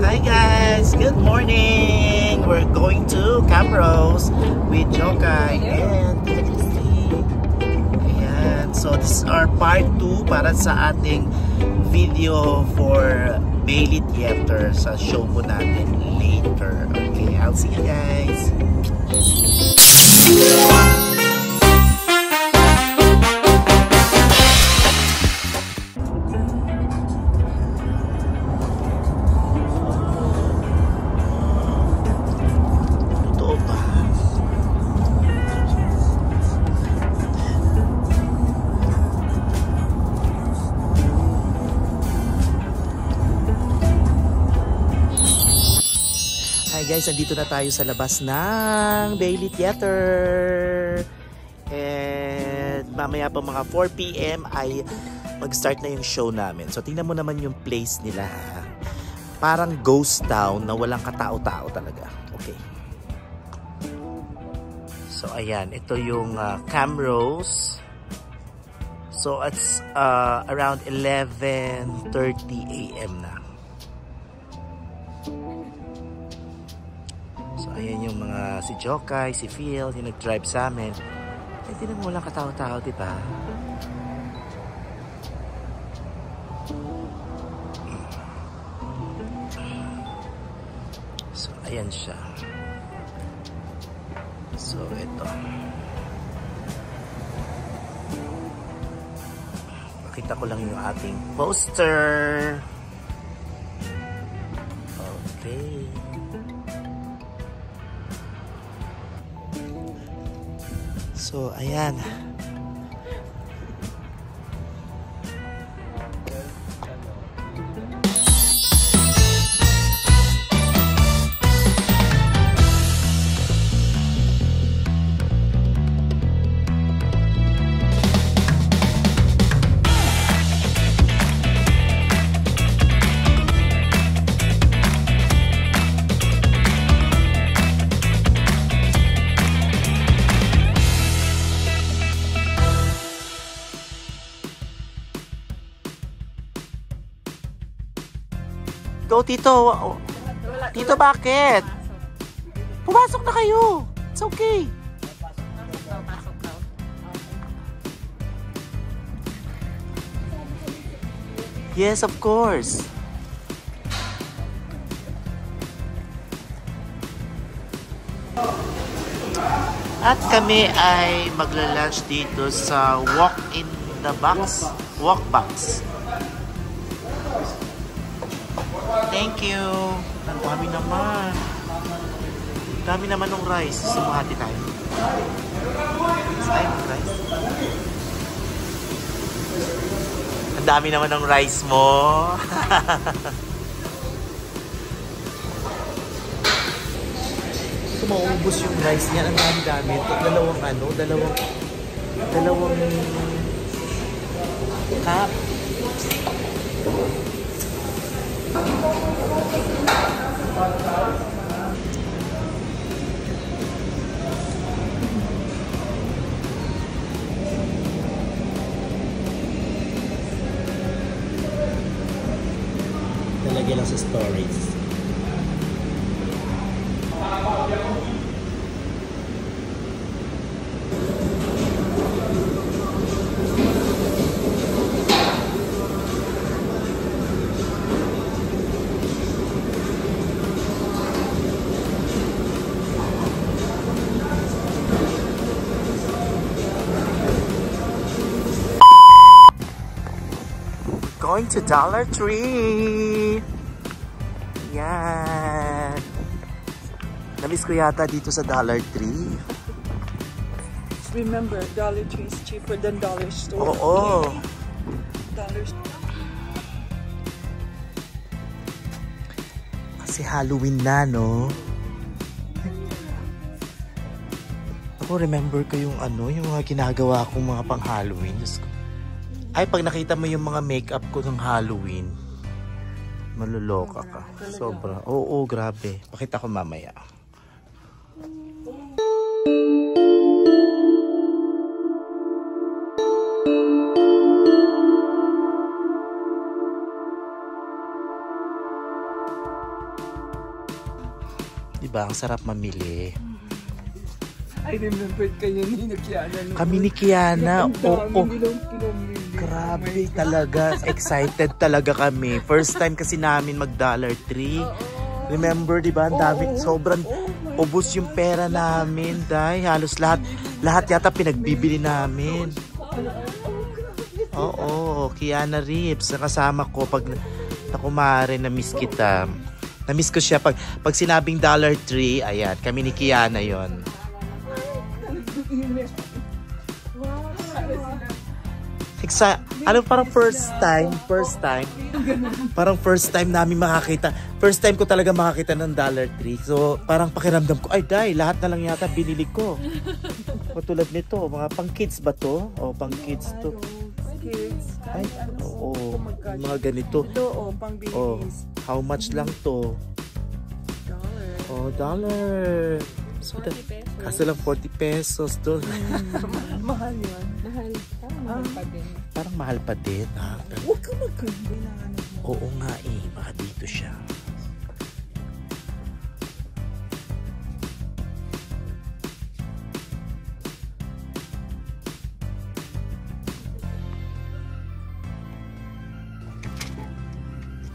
Hi guys, good morning. We're going to Camrose with Jokay and Tita Christy. Ayan, so this is our part 2 para sa ating video for Bailey Theater sa show po natin later. Okay, I'll see you guys. Guys, andito na tayo sa labas ng Bailey Theater. And mamaya pa mga 4 PM ay mag-start na yung show namin. So tingnan mo naman yung place nila. Parang ghost town na walang katao-tao talaga. Okay. So ayan, ito yung Camrose. So it's around 11:30 AM na. So ayan yung mga si Jokay, si Phil, yung nag-drive sa amin. Eh di naman walang katao-tao, diba? So ayan siya. So ito. Pakita ko lang yung ating poster. Okay. So, ayan. Go, Tito. Tito, bakit? Pumasok na kayo. It's okay. Yes, of course. At kami ay magla-lunch dito sa Walk Box. Thank you. Ang dami naman. Ang dami naman ng rice. Sumahati tayo. Tayo ng rice. Ang dami naman ng rice mo. Ito mauubos yung rice niya. Ang dami. Dalawang cup. Talagay lang sa storage. Going to Dollar Tree. Yan. Namiss ko yata dito sa Dollar Tree. Remember, Dollar Tree is cheaper than Dollar Store. Oo. Dollar Store. Kasi Halloween na, no? Ako, remember ko yung yung mga ginagawa kong mga pang Halloween. Diyos ko. Ay, pag nakita mo yung mga makeup ko ng Halloween, maluloka ka. Sobra. Oo, grabe. Pakita ko mamaya. Diba? Ang sarap mamili. I remember kayo ni Kiana. Kami ni Kiana. Oo. Pinamili. Grabe talaga. Excited talaga kami. First time kasi namin mag Dollar Tree. Remember, diba? Ang dami. Sobrang ubos yung pera namin. Dahil halos lahat yata pinagbibili namin. Oo. Kiana Rips. Kasama ko pag nakumare na miss kita. Na-miss ko siya pag sinabing Dollar Tree. Ayan. Kami ni Kiana yon. Ano, parang first time, parang first time namin makakita, first time ko talaga makakita ng Dollar Tree. So, parang pakiramdam ko, ay day, lahat na lang yata binili ko. Katulad nito, mga pang kids ba to? O, pang kids to. Kids. Ay, oo, mga ganito. Ito, pang babies. Oh, how much lang to? $1. Oh, dollar. So, 40 pesos. Kaso lang 40 pesos to. Mahal yan. Mahal. Parang mahal pa din. Parang mahal pa din. Ha? Huwag ka magkambay na ano. Oo nga eh, baka dito siya.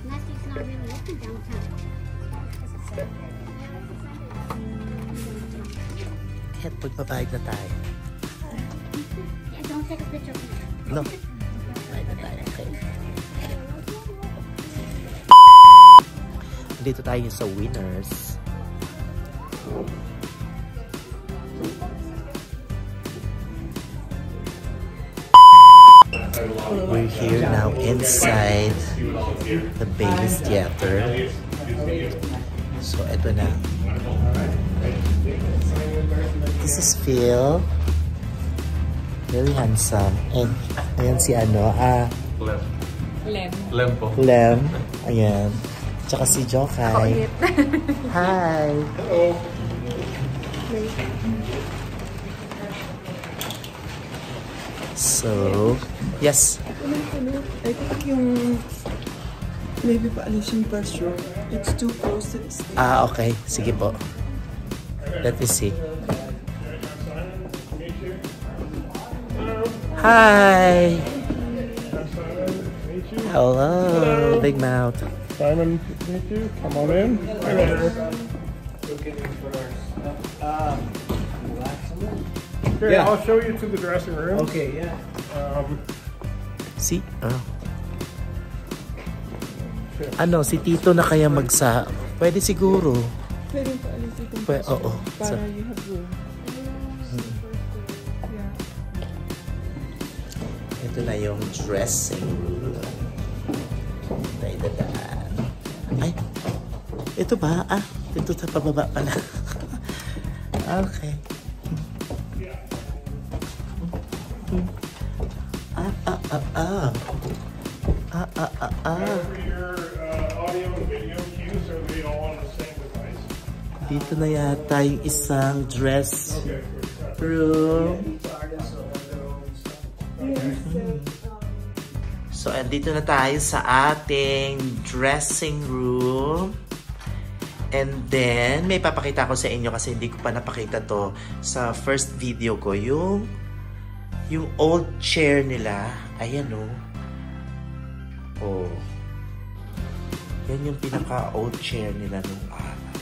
Nestle's not really open downtown. Kahit pagpapahig na tayo. Yeah, don't take a picture of me. No. Pahig na tayo. Okay. Dito tayo sa Winners. We're here now inside the Bailey's Theater. So, eto na. This is Phil. Very handsome. And, ayan si ano, Lem. Ayan. Tsaka si Jokay. Hi! Hello! So, yes. I think yung maybe paalisin pressure. It's too close to the stage. Okay. Sige po. Let me see. Hi! Hello, Big Mouth. Simon, meet you. Come on in. Hi there. Here, Yeah. I'll show you to the dressing room. Okay, yeah. Si, ano, si Tito na kaya pwede siguro. Pwede paalisin kung Oo. para So, you have room. Yeah. ito na yung dressing room. Tayo dadaan. Ay, ito ba? Ito sa pababa pala. Okay. For your audio and video cues, are they all on the same device? Dito na yata yung isang dress room. So, andito na tayo sa ating dressing room. And then, may papakita ko sa inyo kasi hindi ko pa napakita to sa first video ko. Yung old chair nila. Ayan o. Oh. Yan yung pinaka-old chair nila nung araw.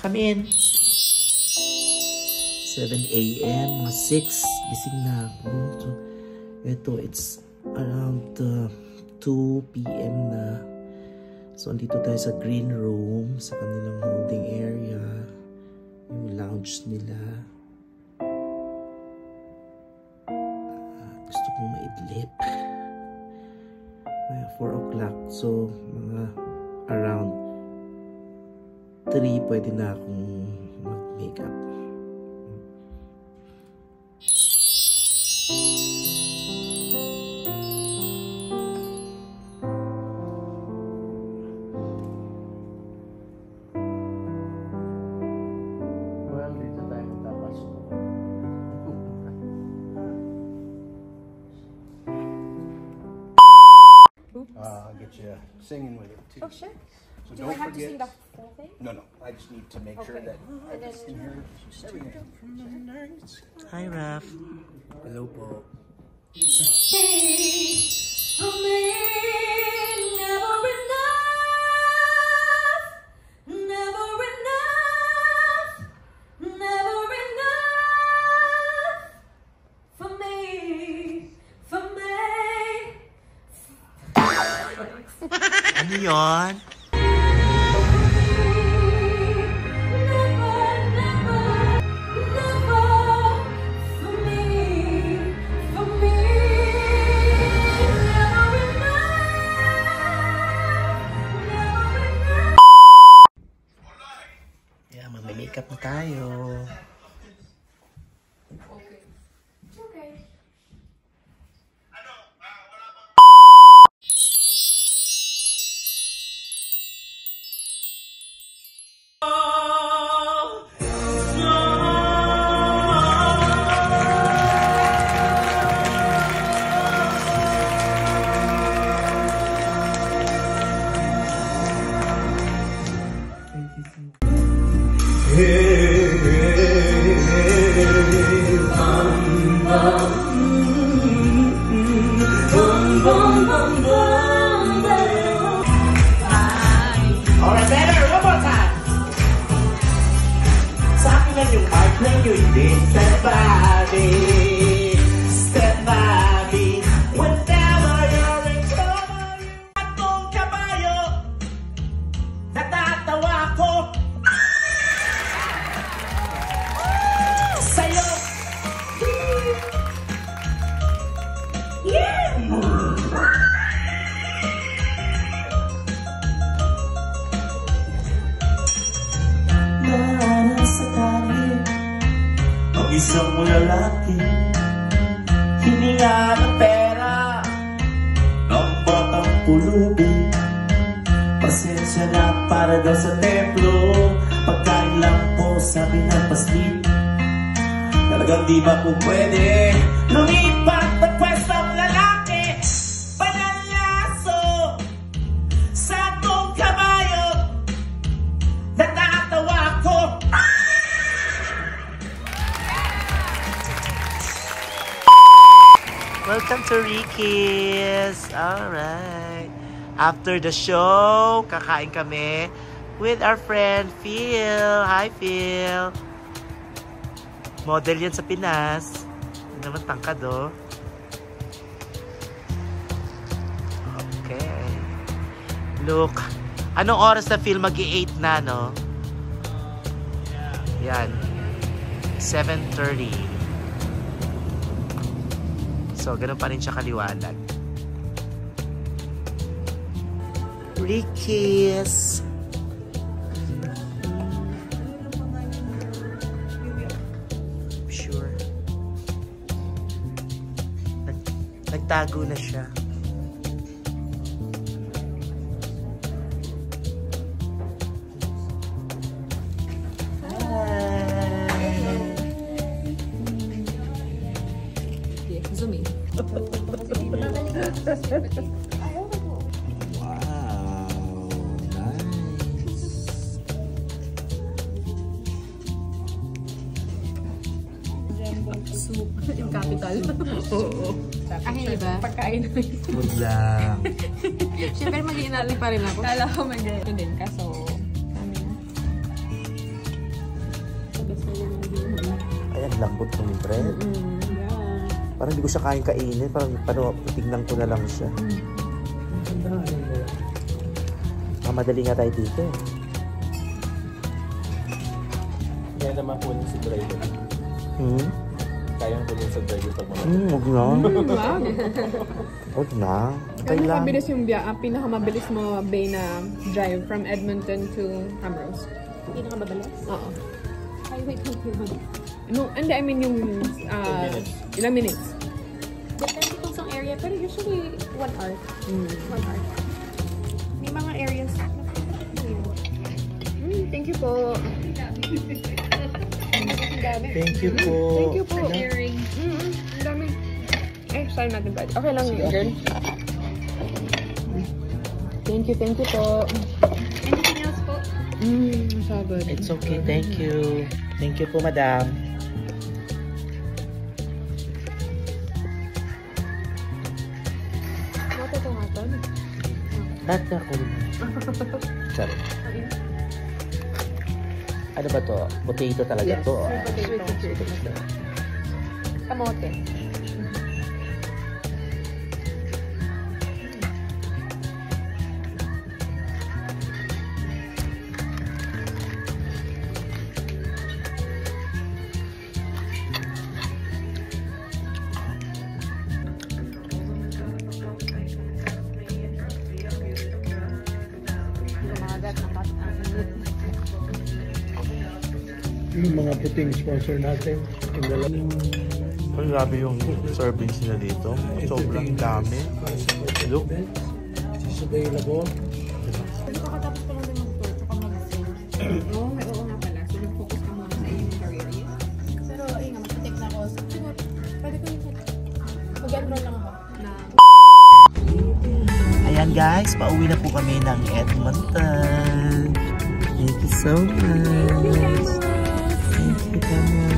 Come in. 7 a.m. mga 6. Gising na ako. So, ito, it's around 2 p.m. na. So, andito tayo sa green room, sa kanilang holding area. Yung lounge nila. Gusto kong maidlip. May 4 o'clock. So, mga around 3 pwede na akong mag-makeup. Well, dito tayo magtapasko. I'll get you singing with it too. Oh shit. So So Do I have to sing the whole thing? No, no. I just need to make sure that And then you hear everything. Hi, Raf. Hello po. Ano yun? Yeah, mag-makeup na tayo. Alright, better. One more time. Sa akin lang yung part na yun din. Step by me. Step by me. Whenever you're in trouble. Atong kabayo. Natatawa ko. Sa'yo. Yeah! Sa tayo, mag-isang lalaki, hininga ng pera, ng batang pulubi. Pasensya na para daw sa templo, pagkain lang po sabi ng paslit. Talagang di ba po pwede lumipat ng pwestong lalaki, panalaso sa atong kabayo. Natatawa ko. Welcome to Ricky's. Alright. After the show, kakain kami with our friend Phil. Hi, Phil. Model yan sa Pinas. Hindi naman tangkad, oh. Okay. Look. Anong oras na Phil? Mag-8 na, no? Yan. 7:30. So, ganun pa rin siya kaliwanag. Ricky's. Sure. Nagtago na siya. Zoom in. Wow, nice. Soup. Yung capital. Oo. Ay, diba? Pagkain na yun. Good lang. Siyempre, mag-iinali pa rin ako. Kala ko mag-iinali din. Kaso, Ay, ang lambot ng bread. Parang hindi ko siya kain-kainin. Parang tignan ko na lang siya. Madali nga tayo dito. Kaya naman po sa driver. Kayang po sa driver pag mga. Huwag na. Huwag na. Kailangan. Mabilis yung pinakamabilis mo bay na drive from Edmonton to Camrose. Pinakamabilis? Oo. Wait. No, hindi, I mean yung ilang minutes. Depende kung saan area, pero usually 1 hour. 1 hour. May mga areas na Thank you po. Thank you po. Thank you po. Earring. Ang dami. Sorry natin ba? Okay lang, girl. Thank you po. So good. It's okay, thank you. Thank you po, madam. Matutungaton. Ba't ako? Sorry. Ano ba to? Potato talaga to? Sweet potato. Kamote. Yung mga puting sponsor natin. Ang grabe yung servings nila dito. Sobrang dami. Look. It's available. Kakatapos ko lang din mag-tour, tsaka mag-sing. Oo nga pala. So, nag-focus ka muna sa iyong career. Pero, ayun nga, mag-take na ako. Siguro, pwede ko yung mag-enroll lang ako. Ayan guys, pauwi na po kami ng Edmonton. Thank you so much. Thank you, Mama.